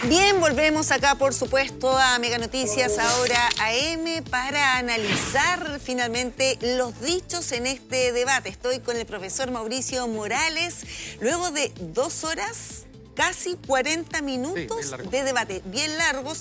Bien, volvemos acá, por supuesto, a Mega Noticias, ahora AM, para analizar finalmente los dichos en este debate. Estoy con el profesor Mauricio Morales, luego de 2 horas, casi 40 minutos de debate. Bien largo,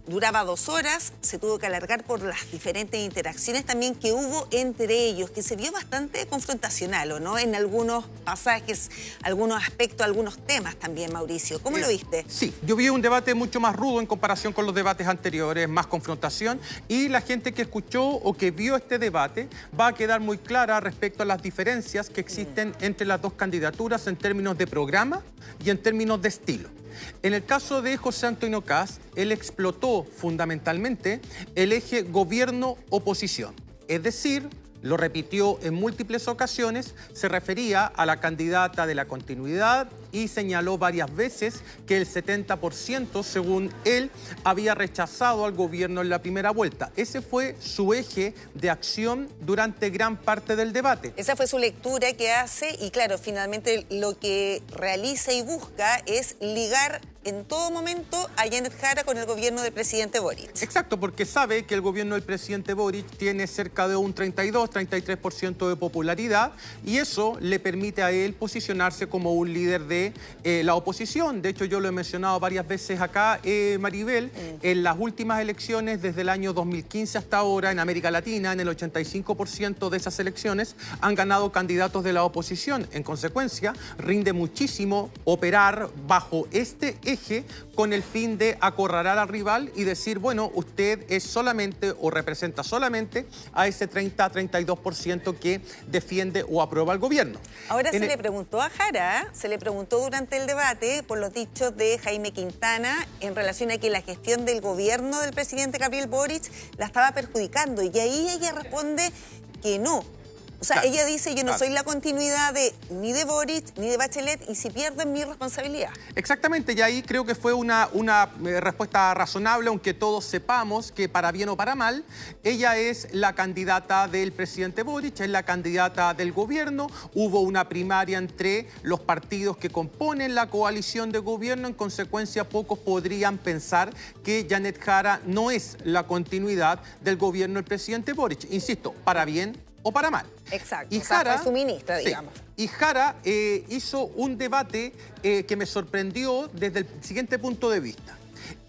duraba 2 horas, se tuvo que alargar por las diferentes interacciones también que hubo entre ellos, que se vio bastante confrontacional, ¿o no? En algunos pasajes, algunos aspectos, algunos temas también, Mauricio. ¿Cómo lo viste? Sí, yo vi un debate mucho más rudo en comparación con los debates anteriores, más confrontación, y la gente que escuchó o que vio este debate va a quedar muy clara respecto a las diferencias que existen entre las dos candidaturas en términos de programa y en términos de estilo. En el caso de José Antonio Kast, él explotó fundamentalmente el eje gobierno-oposición. Es decir, lo repitió en múltiples ocasiones, se refería a la candidata de la continuidad y señaló varias veces que el 70%, según él, había rechazado al gobierno en la primera vuelta. Ese fue su eje de acción durante gran parte del debate. Esa fue su lectura que hace y, claro, finalmente lo que realiza y busca es ligar en todo momento a Janet Jara con el gobierno del presidente Boric. Exacto, porque sabe que el gobierno del presidente Boric tiene cerca de un 32-33% de popularidad y eso le permite a él posicionarse como un líder de la oposición. De hecho, yo lo he mencionado varias veces acá, Maribel, en las últimas elecciones desde el año 2015 hasta ahora en América Latina, en el 85% de esas elecciones han ganado candidatos de la oposición. En consecuencia, rinde muchísimo operar bajo este eje con el fin de acorralar al rival y decir, bueno, usted es solamente o representa solamente a ese 30-32% que defiende o aprueba al gobierno. Ahora le preguntó a Jara, se le preguntó durante el debate por los dichos de Jaime Quintana en relación a que la gestión del gobierno del presidente Gabriel Boric la estaba perjudicando y ahí ella responde que no. O sea, ella dice, yo no soy la continuidad ni de Boric ni de Bachelet y si pierdo es mi responsabilidad. Exactamente, y ahí creo que fue una respuesta razonable, aunque todos sepamos que para bien o para mal, ella es la candidata del presidente Boric, es la candidata del gobierno. Hubo una primaria entre los partidos que componen la coalición de gobierno, en consecuencia pocos podrían pensar que Janet Jara no es la continuidad del gobierno del presidente Boric. Insisto, para bien o para mal. Exacto, y Jara, fue su ministra, digamos. Y Jara hizo un debate que me sorprendió desde el siguiente punto de vista.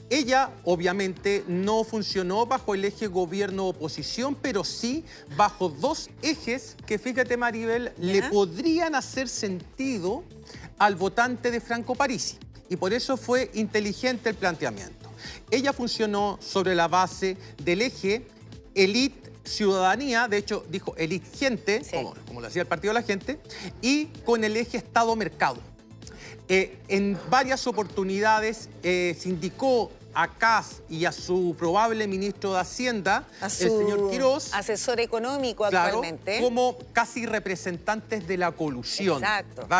Ella, obviamente, no funcionó bajo el eje gobierno-oposición, pero sí bajo 2 ejes que, fíjate, Maribel, le podrían hacer sentido al votante de Franco Parisi. Y por eso fue inteligente el planteamiento. Ella funcionó sobre la base del eje élite ciudadanía, de hecho dijo élite gente, como lo hacía el Partido de la Gente, y con el eje Estado-Mercado. En varias oportunidades se indicó a Kast y a su probable ministro de Hacienda, el señor Quirós, asesor económico actualmente, como casi representantes de la colusión,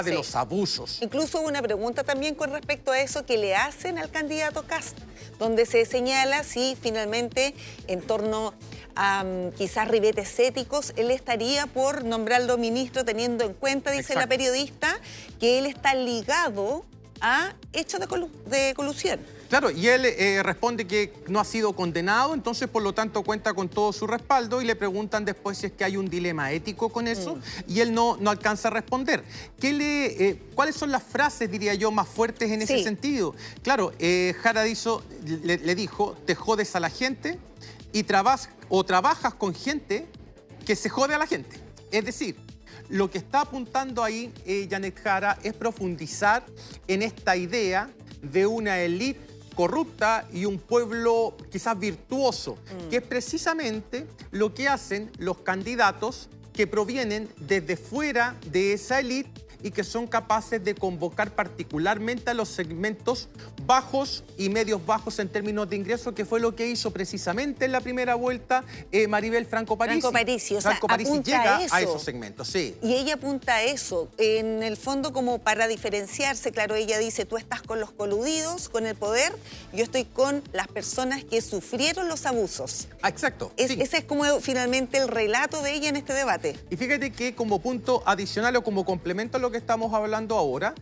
de los abusos. Incluso hubo una pregunta también con respecto a eso que le hacen al candidato Kast, donde se señala si finalmente en torno a quizás ribetes éticos, él estaría por nombrarlo ministro teniendo en cuenta, dice la periodista, que él está ligado a hechos de colusión. Claro, y él responde que no ha sido condenado, entonces por lo tanto cuenta con todo su respaldo y le preguntan después si es que hay un dilema ético con eso y él no alcanza a responder. ¿Cuáles son las frases, diría yo, más fuertes en ese sentido? Claro, Jara le dijo, te jodes a la gente y trabajas con gente que se jode a la gente. Es decir, lo que está apuntando ahí Janet Jara es profundizar en esta idea de una élite corrupta y un pueblo quizás virtuoso, que es precisamente lo que hacen los candidatos que provienen desde fuera de esa élite y que son capaces de convocar particularmente a los segmentos bajos y medios bajos en términos de ingresos, que fue lo que hizo precisamente en la primera vuelta Maribel Franco Parisi. Franco Parisi llega a esos segmentos, sí. Y ella apunta a eso, en el fondo como para diferenciarse. Claro, ella dice, tú estás con los coludidos, con el poder, yo estoy con las personas que sufrieron los abusos. Exacto. Ese es como finalmente el relato de ella en este debate. Y fíjate que como punto adicional o como complemento a lo que estamos hablando ahora,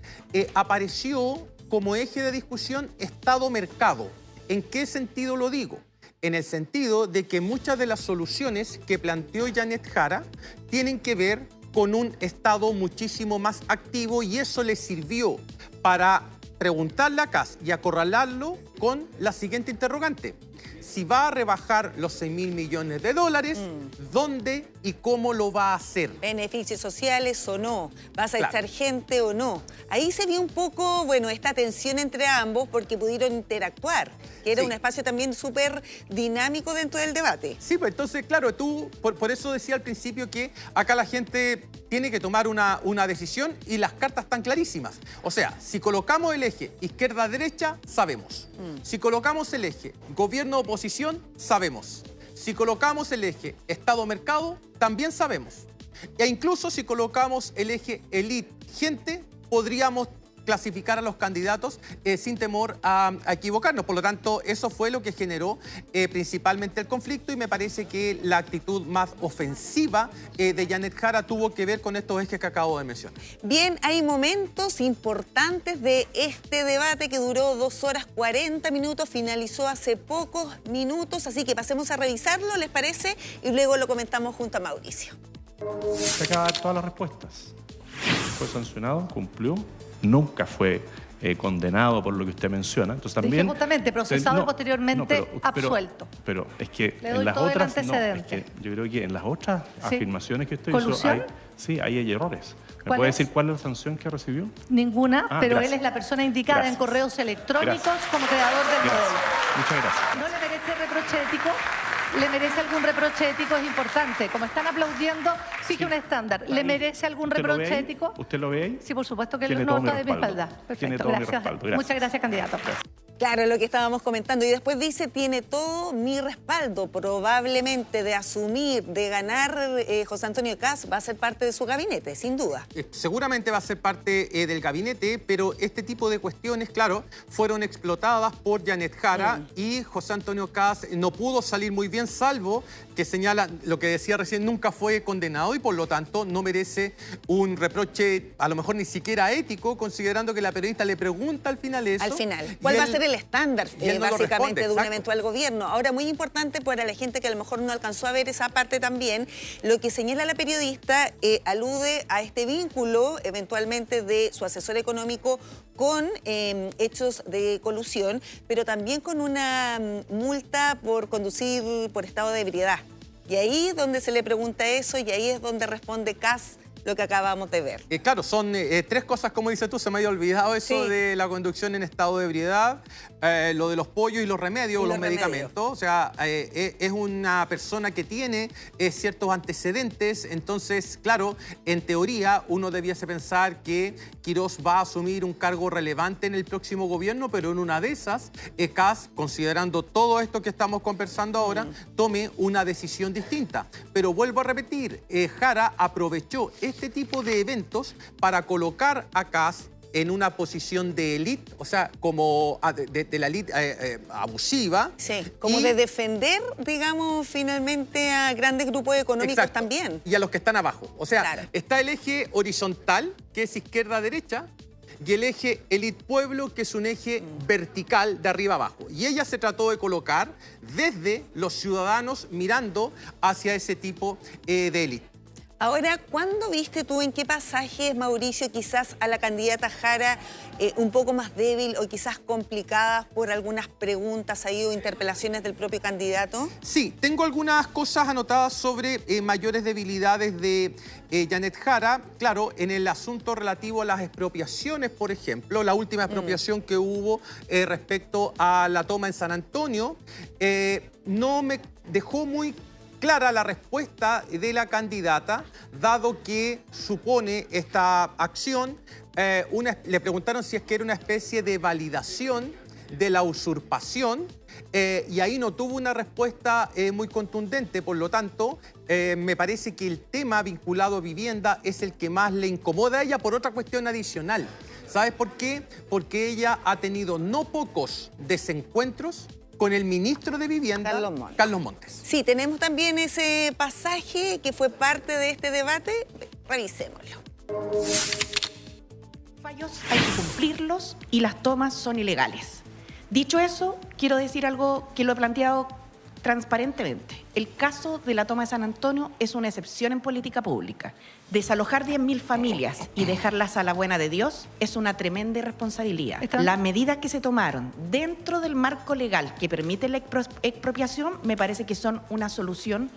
apareció como eje de discusión Estado-mercado. ¿En qué sentido lo digo? En el sentido de que muchas de las soluciones que planteó Janet Jara tienen que ver con un Estado muchísimo más activo, y eso le sirvió para preguntarle a Kast y acorralarlo con la siguiente interrogante: si va a rebajar los 6.000 millones de dólares, ¿dónde y cómo lo va a hacer? ¿Beneficios sociales o no? ¿Vas a echar gente o no? Ahí se vio un poco, bueno, esta tensión entre ambos porque pudieron interactuar, que era un espacio también súper dinámico dentro del debate. Sí, pues entonces, claro, tú, por eso decía al principio que acá la gente tiene que tomar una decisión y las cartas están clarísimas. O sea, si colocamos el eje izquierda-derecha, sabemos. Si colocamos el eje gobierno-oposición, sabemos. Si colocamos el eje Estado-mercado, también sabemos. E incluso si colocamos el eje elite-gente, podríamos clasificar a los candidatos sin temor a equivocarnos. Por lo tanto, eso fue lo que generó principalmente el conflicto, y me parece que la actitud más ofensiva de Janet Jara tuvo que ver con estos ejes que acabo de mencionar. Bien, hay momentos importantes de este debate que duró 2 horas 40 minutos, finalizó hace pocos minutos, así que pasemos a revisarlo, ¿les parece? Y luego lo comentamos junto a Mauricio. Se acaba de dar todas las respuestas. Fue sancionado, cumplió. Nunca fue condenado por lo que usted menciona. Entonces también... Dije justamente, procesado y posteriormente absuelto. Pero es que Le doy en las todo el otras... antecedente. Es que yo creo que en las otras afirmaciones que usted ¿Colusión? hizo, hay errores. ¿Me ¿Cuál puede es? decir cuál es la sanción que recibió? Ninguna, pero gracias. él es la persona indicada en correos electrónicos como creador del modelo. Muchas gracias. ¿No le merece reproche ético? ¿Le merece algún reproche ético? Es importante. Como están aplaudiendo, fije un estándar. ¿Le merece algún reproche ético? ¿Usted lo ve ahí? Sí, por supuesto que Tiene no todo mi está de mi respaldo. espalda. Tiene Perfecto, todo mi gracias. respaldo. Gracias. Muchas gracias, candidato. Claro, lo que estábamos comentando. Y después dice, tiene todo mi respaldo. Probablemente de asumir, de ganar, José Antonio Kast va a ser parte de su gabinete, sin duda. Seguramente va a ser parte del gabinete, pero este tipo de cuestiones, claro, fueron explotadas por Janet Jara y José Antonio Kast no pudo salir muy bien, salvo que señala lo que decía recién, nunca fue condenado y por lo tanto no merece un reproche, a lo mejor ni siquiera ético, considerando que la periodista le pregunta al final eso. Al final, ¿cuál va a ser el estándar básicamente de un exacto. eventual gobierno? Ahora, muy importante para la gente que a lo mejor no alcanzó a ver esa parte también, lo que señala la periodista alude a este vínculo eventualmente de su asesor económico con hechos de colusión, pero también con una multa por conducir por estado de ebriedad. Y ahí es donde se le pregunta eso y ahí es donde responde Kast lo que acabamos de ver. Claro, son 3 cosas, como dices tú, se me había olvidado eso de la conducción en estado de ebriedad, lo de los pollos y los remedios, los medicamentos. O sea, es una persona que tiene ciertos antecedentes, entonces, claro, en teoría uno debiese pensar que Quirós va a asumir un cargo relevante en el próximo gobierno, pero en una de esas, Kast, considerando todo esto que estamos conversando ahora, tome una decisión distinta. Pero vuelvo a repetir, Jara aprovechó este tipo de eventos para colocar a Kast en una posición de élite, o sea, como de la élite abusiva. Sí, como de defender, digamos, finalmente a grandes grupos económicos también. Y a los que están abajo. O sea, está el eje horizontal, que es izquierda-derecha, y el eje élite-pueblo, que es un eje vertical de arriba abajo. Y ella se trató de colocar desde los ciudadanos mirando hacia ese tipo de élite. Ahora, ¿cuándo viste tú, en qué pasajes, Mauricio, quizás a la candidata Jara un poco más débil o quizás complicadas por algunas preguntas ahí o interpelaciones del propio candidato? Sí, tengo algunas cosas anotadas sobre mayores debilidades de Janet Jara. Claro, en el asunto relativo a las expropiaciones, por ejemplo, la última expropiación que hubo respecto a la toma en San Antonio, no me dejó muy clara la respuesta de la candidata, dado que supone esta acción, le preguntaron si es que era una especie de validación de la usurpación, y ahí no tuvo una respuesta muy contundente. Por lo tanto, me parece que el tema vinculado a vivienda es el que más le incomoda a ella por otra cuestión adicional. ¿Sabes por qué? Porque ella ha tenido no pocos desencuentros con el ministro de Vivienda, Carlos Montes. Sí, tenemos también ese pasaje que fue parte de este debate. Revisémoslo. fallos hay que cumplirlos y las tomas son ilegales. Dicho eso, quiero decir algo que lo he planteado transparentemente. El caso de la toma de San Antonio es una excepción en política pública. Desalojar 10.000 familias y dejarlas a la buena de Dios es una tremenda irresponsabilidad. Las medidas que se tomaron dentro del marco legal que permite la expropiación me parece que son una solución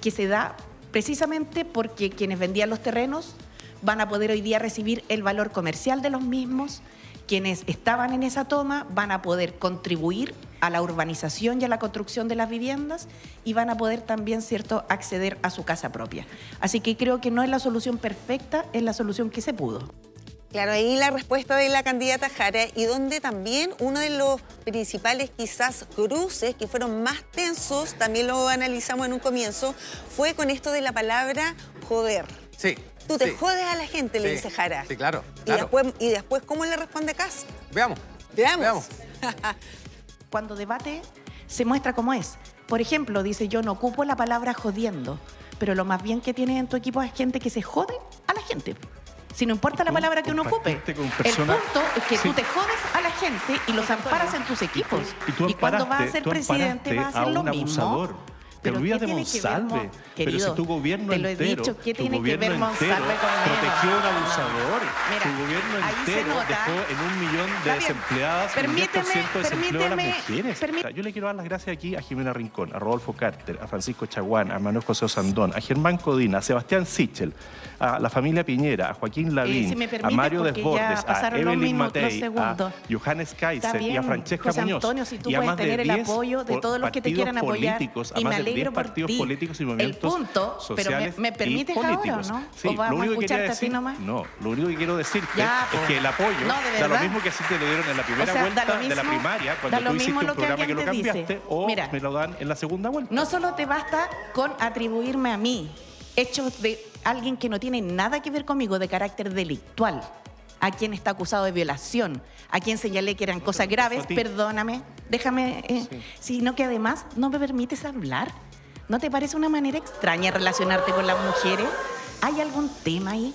que se da precisamente porque quienes vendían los terrenos van a poder hoy día recibir el valor comercial de los mismos. Quienes estaban en esa toma van a poder contribuir a la urbanización y a la construcción de las viviendas y van a poder también, ¿cierto?, acceder a su casa propia. Así que creo que no es la solución perfecta, es la solución que se pudo. Claro, ahí la respuesta de la candidata Jara, y donde también uno de los principales quizás cruces que fueron más tensos, también lo analizamos en un comienzo, fue con esto de la palabra joder. Sí. Tú te jodes a la gente, le dice Jara. Sí, claro. Y después, ¿cómo le responde Kast? Veamos. Cuando debate, se muestra cómo es. Por ejemplo, dice, yo no ocupo la palabra jodiendo, pero lo más bien que tienes en tu equipo es gente que se jode a la gente. Si no importa la palabra que uno ocupe, el punto es que tú te jodes a la gente y los amparas en tus equipos. Y cuando vas a ser presidente vas a hacer lo mismo. Te olvidas de Monsalve, pero si tu gobierno entero, protegió a un abusador, tu gobierno entero dejó en 1 millón de desempleadas, un 10% de desempleo a las mujeres. Yo le quiero dar las gracias aquí a Jimena Rincón, a Rodolfo Carter, a Francisco Chaguán, a Manuel José Osandón, a Germán Codina, a Sebastián Sichel, a la familia Piñera, a Joaquín Lavín, a Mario Desbordes, a Evelyn Matei, a Johannes Kaiser y a Francesca Muñoz. Antonio, si tú puedes tener el apoyo de todos los que te quieran apoyar, y me alegro por partidos ti. políticos y movimientos sociales, pero ¿me permites y políticos. Ahora, ¿no? Sí, ¿O vamos lo único a escucharte a ti nomás? No, lo único que quiero decirte ya, es que el apoyo da lo mismo que así te lo dieron en la primera vuelta de la primaria, cuando tú hiciste un programa que lo cambiaste, o mira, me lo dan en la segunda vuelta. No solo te basta con atribuirme a mí hechos de alguien que no tiene nada que ver conmigo de carácter delictual, a quien está acusado de violación, a quien señalé que eran cosas graves, perdóname, déjame, sino que además no me permites hablar. ¿No te parece una manera extraña relacionarte con las mujeres? ¿Hay algún tema ahí?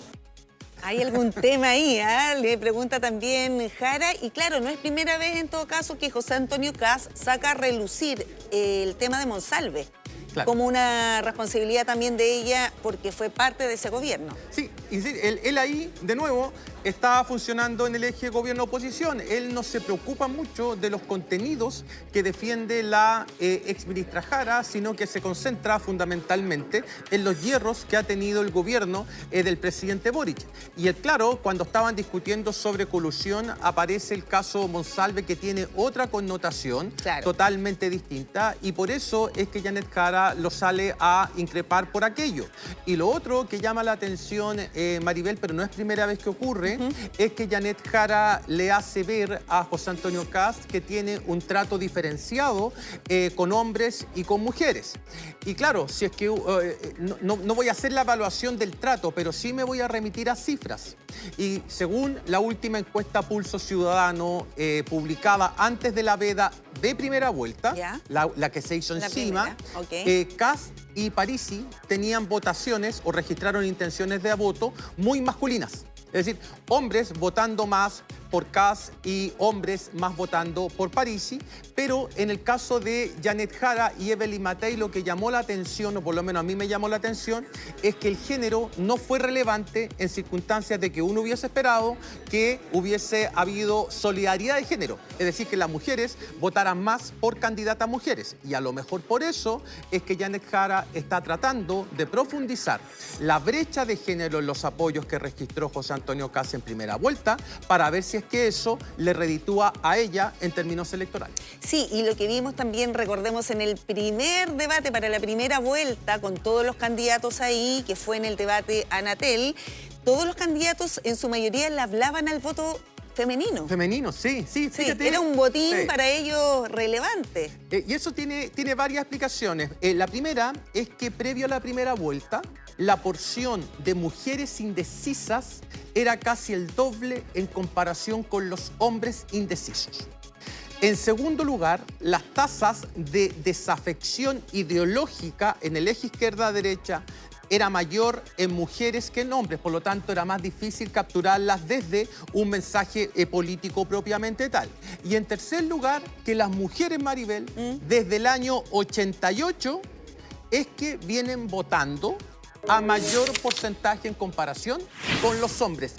Hay algún tema ahí, le pregunta también Jara, y claro, no es primera vez en todo caso que José Antonio Kast saca a relucir el tema de Monsalve. Claro. Como una responsabilidad también de ella porque fue parte de ese gobierno. Sí, y sí, él ahí, de nuevo, está funcionando en el eje gobierno-oposición. Él no se preocupa mucho de los contenidos que defiende la exministra Jara, sino que se concentra fundamentalmente en los hierros que ha tenido el gobierno del presidente Boric. Y claro, cuando estaban discutiendo sobre colusión, aparece el caso Monsalve, que tiene otra connotación totalmente distinta, y por eso es que Janet Jara lo sale a increpar por aquello. Y lo otro que llama la atención, Maribel, pero no es primera vez que ocurre, es que Janet Jara le hace ver a José Antonio Kast que tiene un trato diferenciado con hombres y con mujeres. Y claro, si es que no voy a hacer la evaluación del trato, pero sí me voy a remitir a cifras. Y según la última encuesta Pulso Ciudadano publicada antes de la veda de primera vuelta, la que se hizo encima, Kast y Parisi tenían votaciones o registraron intenciones de voto muy masculinas. Es decir, hombres votando más por Kast y hombres más votando por Parisi, pero en el caso de Janet Jara y Evelyn Matei, lo que llamó la atención, o por lo menos a mí me llamó la atención, es que el género no fue relevante en circunstancias de que uno hubiese esperado que hubiese habido solidaridad de género, es decir, que las mujeres votaran más por candidatas mujeres, y a lo mejor por eso es que Janet Jara está tratando de profundizar la brecha de género en los apoyos que registró José Antonio Kast en primera vuelta, para ver si es que eso le reditúa a ella en términos electorales. Sí, y lo que vimos también, recordemos, en el primer debate para la primera vuelta, con todos los candidatos ahí, que fue en el debate Anatel, todos los candidatos en su mayoría le hablaban al voto femenino. Femenino, sí. Fíjate, era un botín para ellos relevante. Y eso tiene varias explicaciones. La primera es que previo a la primera vuelta, la porción de mujeres indecisas era casi el doble en comparación con los hombres indecisos. En segundo lugar, las tasas de desafección ideológica en el eje izquierda-derecha era mayor en mujeres que en hombres, por lo tanto era más difícil capturarlas desde un mensaje político propiamente tal. Y en tercer lugar, que las mujeres, Maribel, desde el año 88 es que vienen votando a mayor porcentaje en comparación con los hombres.